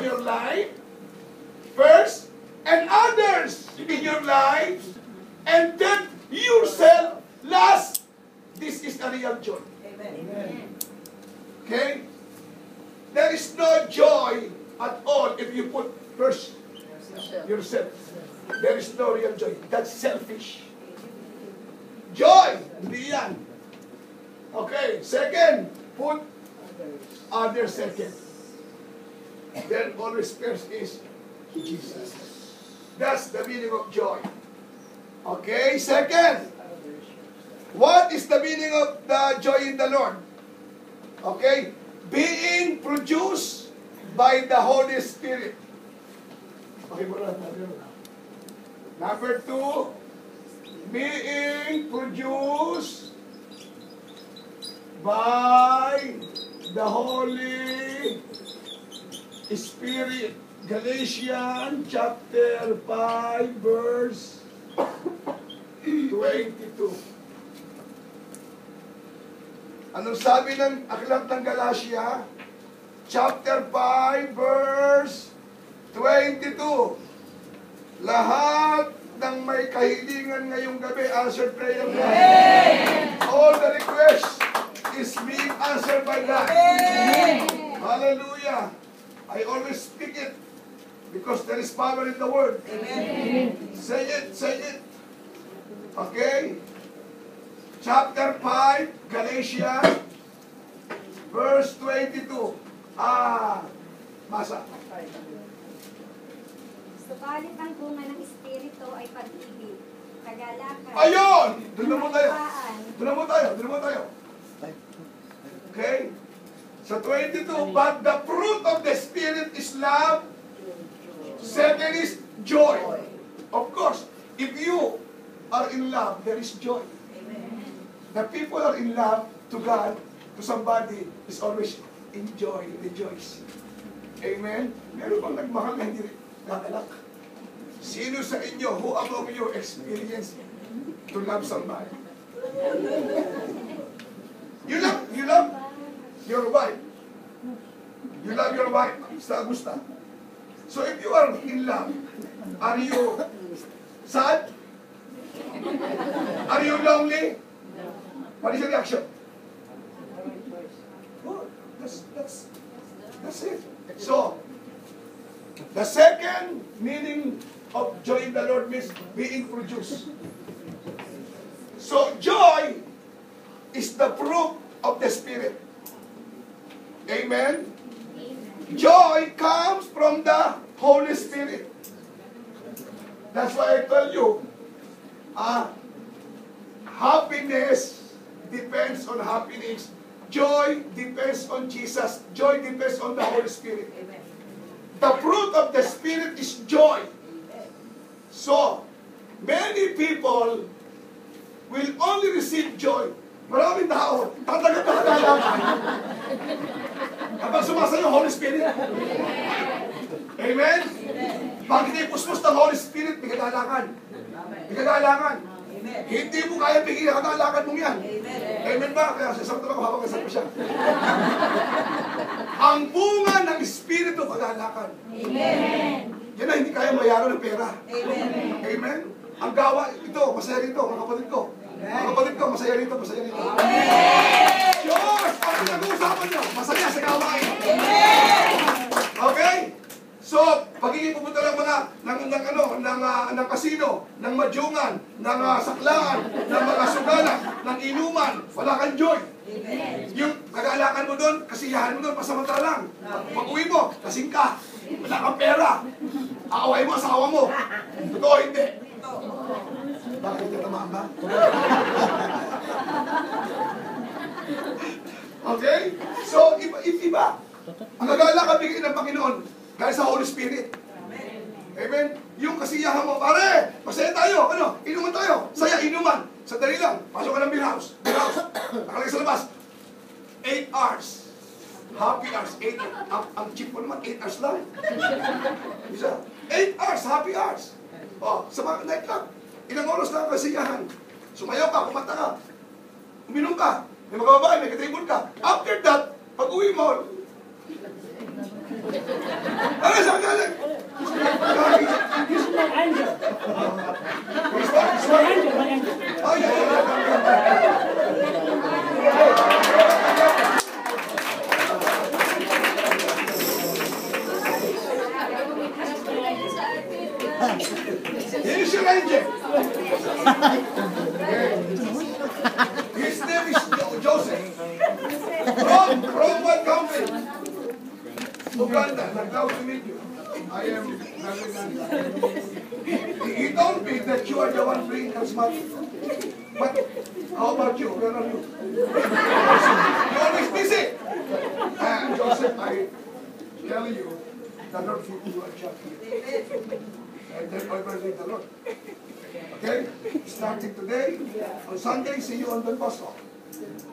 your life first, and others in your life, and then yourself last. This is a real joy. Amen. Okay? There is no joy at all if you put first yourself. There is no real joy. That's selfish. Joy, hindi yan. Okay, second, put others second. Then always first is Jesus. That's the meaning of joy. Okay, second, what is the meaning of the joy in the Lord? Okay, being produced by the Holy Spirit. Okay, number 2, being produced by the Holy Spirit. Galatians chapter 5 verse 22. Anong sabi ng aklat ng Galatia? Chapter 5 verse 22. Lahat ng may kahilingan ngayong gabi, answered prayer. All the requests is being answered by God. Hallelujah. I always speak it because there is power in the word. Say it, say it. Okay? Chapter 5, Galatians, verse 22. Masa. Subalit ang bunga ng Espiritu ay pag-ibig, kagalakan, Ayun! Doon mo tayo. kapayapaan, Doon mo tayo. Doon mo tayo. Okay? Sa 22, but the fruit of the Spirit is love. Second is joy. Of course, if you are in love, there is joy. The people are in love to God, to somebody, is always enjoy, rejoice. Amen? Meron bang nagmahal na hindi nakalak? Sino sa inyo, who among you experience to love somebody? You love your wife. You love your wife. Sa gusta. So if you are in love, are you sad? Are you lonely? What is your reaction? Oh, that's it. So, the second meaning of joy in the Lord means being produced. So, joy is the fruit of the Spirit. Amen? Joy comes from the Holy Spirit. That's why I tell you, happiness depends on happiness. Joy depends on Jesus. Joy depends on the Holy Spirit. The fruit of the Spirit is joy. So, many people will only receive joy. Maraming tao, tatanggap na kagalakan kapag sumasayo yung Holy Spirit. Amen? Pag hindi puspos ng Holy Spirit, may kagalakan. May kagalakan. Hindi mo kaya bigyan ang kagalakan mong yan. Amen ba? Kaya sasama ko habang kasal ko siya. Ang bunga ng Espiritu, kagalakan. Amen. Yan na hindi kaya mayaran ng pera. Amen. Amen? Ang gawa, ito, masaya rito, mga kapatid ko. Mga kapatid ko, masaya rito, masaya rito. Diyos, ang pinag-uusapan nyo, masaya sa gawain. Okay? So, pagiging pupunta ng mga ng kasino, ng madyungan, ng saklaan, ng mga sugalan, ng inuman, wala kang joy. Yung kagalakan mo doon, kasiyahan mo doon, pasamantala lang. Pag-uwi mo, lasing ka, wala kang pera, aaway mo asawa mo. Totoo, hindi. Bakit hindi tamaan ba? Okay? So, iba. Ang kagalakan bigay ng Panginoon dahil sa Holy Spirit. Amen? Yung kasiyahan mo, pare, masaya tayo, inuman tayo, saya, inuman. Sandali lang, pasok ka ng beer house, nakalagay sa labas, 8 hours, happy hours, 8, ang cheap mo naman, 8 hours lang. Isa, 8 hours, happy hours. Sa mga night club, ilang oras lang ang kasiyahan. Sumayaw ka, kumanta ka, uminom ka, may mga babae, may katribon ka. After that, pag uwi mo, ano angel. This one? This one? Oh, yeah, Here's your angel. His name is Joseph. From what country? Uganda. Glad to meet you. I am He told me that you are the one bringing charismatic. But how about you? Where are you? You're always busy. Joseph, I tell you, the Lord give you a job here. And then I will leave the Lord. Okay? Starting today, on Sunday, see you on Don Bosco.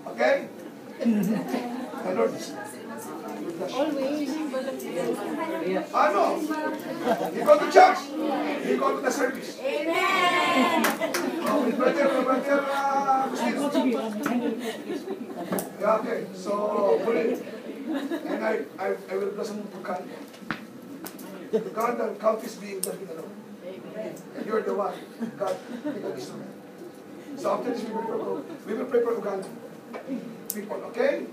Okay? The Lord is Always. ano? You go to church. You go to the service. Amen! Brother, Agustino. Yeah, okay. So, put it. And I will bless him to God. God and count is being done in the Lord. And you're the one. God, take an instrument. So after this, we will pray for Uganda people, okay?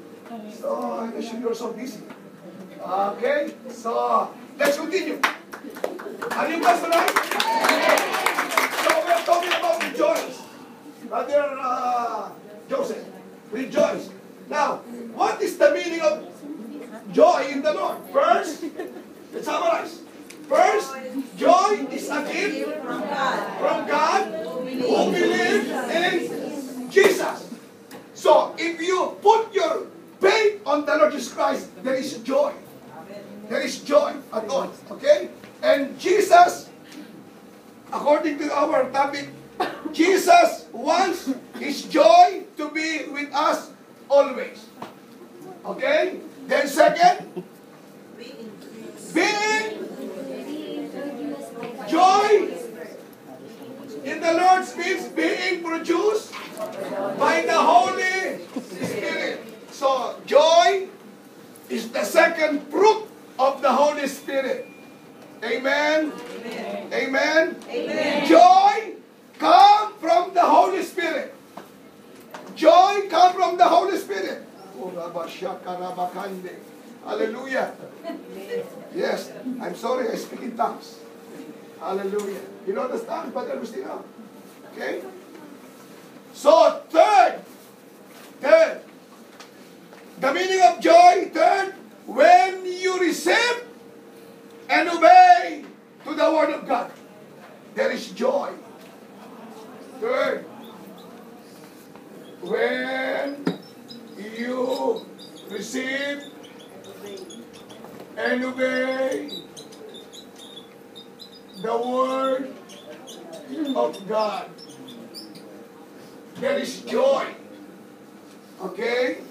So, I'm sure you're so busy. Okay? So, let's continue. Are you guys tonight? So, we're talking about rejoice. Brother Joseph, rejoice. Now, what is the meaning of joy in the Lord? First, let's summarize. First, joy is a gift from God who believes in Jesus. So, if you put your faith on the Lord Jesus Christ, there is joy. There is joy at all. Okay? And Jesus, according to our topic, Jesus wants His joy to be with us always. Okay? Then second, being joy in the Lord means being produced by the Holy Spirit. So, joy is the second fruit of the Holy Spirit. Amen? Amen? Amen. Joy comes from the Holy Spirit. Joy comes from the Holy Spirit. Hallelujah. Yes, I'm sorry, I speak in tongues. Hallelujah. You know the tongues, Brother Agustino? Okay? So, third, the meaning of joy, third, when you receive and obey to the Word of God, there is joy. Third, when you receive and obey the Word of God, there is joy. Okay?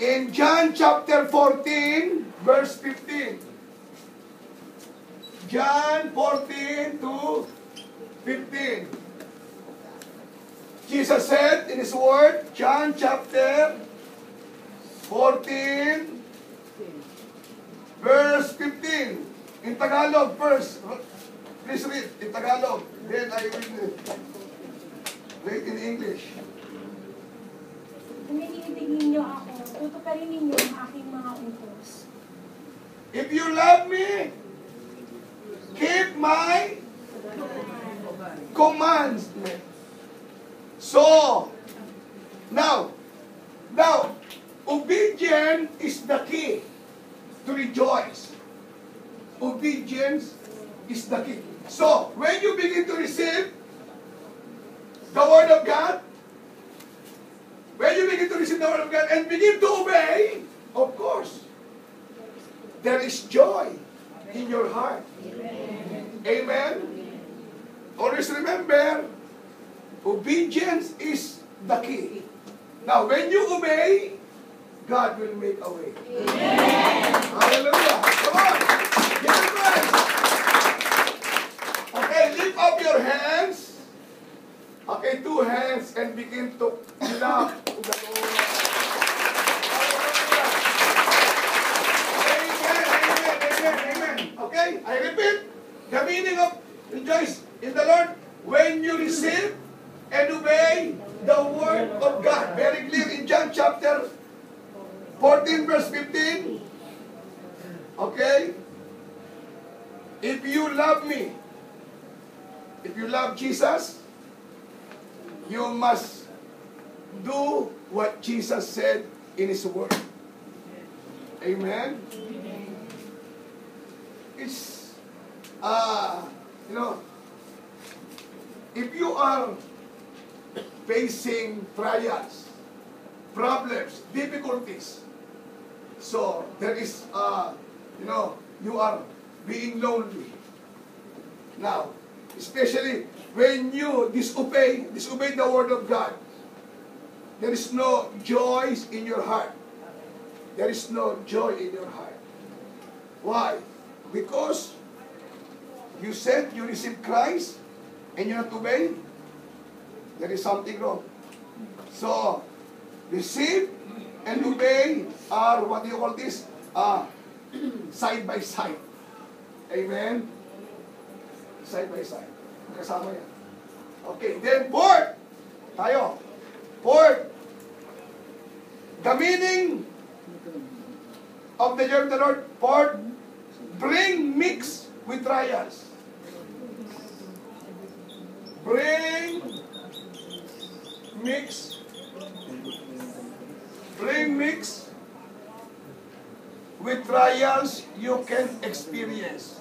In John chapter 14, verse 15. John 14 to 15. Jesus said in His Word, John chapter 14, verse 15. In Tagalog first. Please read in Tagalog. Then I will read in English. Kung iniibig ninyo ako, tutuparin ninyo ang aking mga utos. If you love me, keep my commands. So, now, obedience is the key to rejoice. Obedience is the key. So, when you begin to receive the Word of God, when you begin to receive the Word of God and begin to obey, of course, there is joy in your heart. Amen? Always remember, obedience is the key. Now, when you obey, God will make a way. Amen. Hallelujah. Come on. Give Him praise. Okay, lift up your hands. Okay, two hands and begin to clap to the Lord. Amen, amen, amen, amen. Okay, I repeat. The meaning of rejoice in the Lord when you receive and obey the word of God. Very clear in John chapter 14 verse 15. Okay? If you love me, if you love Jesus, you must do what Jesus said in His word. Amen? It's, you know, if you are facing trials, problems, difficulties, so there is, you know, you are being lonely. Now, especially when you disobey the word of God, there is no joy in your heart. There is no joy in your heart. Why? Because you said you received Christ and you're not obeying. There is something wrong. So, receive and obey are, what do you call this? Side by side. Amen? Side by side. Kasama yan. Okay, then fourth. Tayo. Fourth. The meaning of the year of the Lord. Fourth, bring mix with trials. Bring mix with trials you can experience.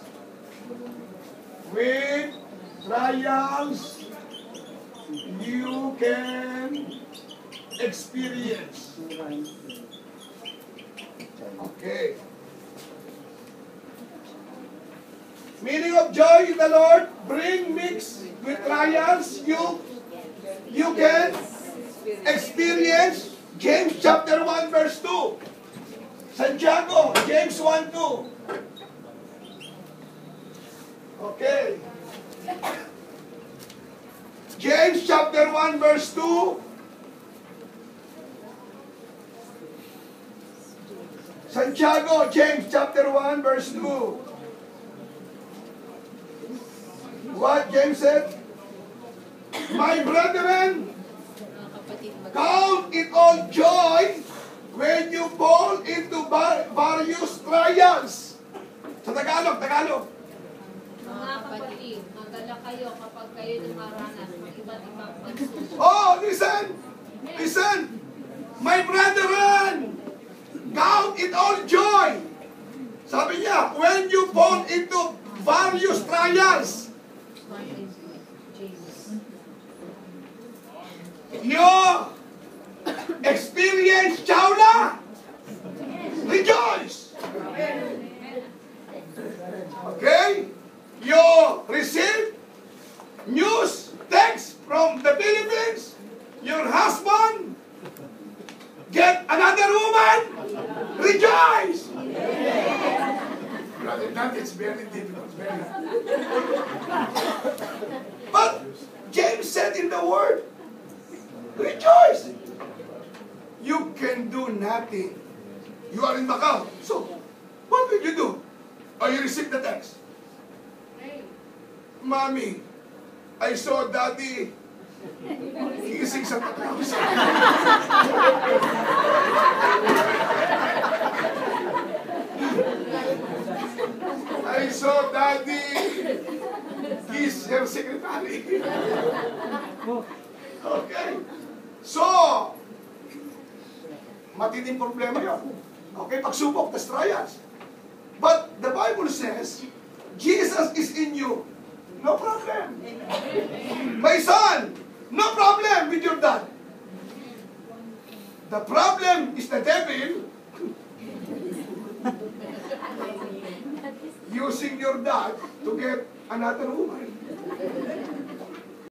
With trials you can experience. Okay. Meaning of joy in the Lord, bring mix with trials you can experience. James chapter 1 verse 2. Santiago, James 1:2. Okay. James chapter 1 verse 2. Santiago, James chapter 1 verse 2. What James said? My brethren, count it all joy when you fall into various trials. Sa Tagalog. Mga kapatid, magdala kayo kapag kayo dumaranas ng iba't ibang pagsubok. Oh, listen. My brethren, count it all joy. Sabi niya, when you fall into various trials. Your experience, Chowla, rejoice. Okay? You receive news, text from the Philippines, your husband get another woman, rejoice. Brother, that is very difficult. But James said in the word, rejoice. You can do nothing. You are in Macau. So, what will you do? Or you receive the text? Mommy, I saw Daddy gising sa Macau. I saw Daddy kiss her secretary. Okay. So, matinding problema yun. Okay, pagsubok, tas trials. But the Bible says, Jesus is in you. No problem. My son, no problem with your dad. The problem is the devil using your dad to get another woman.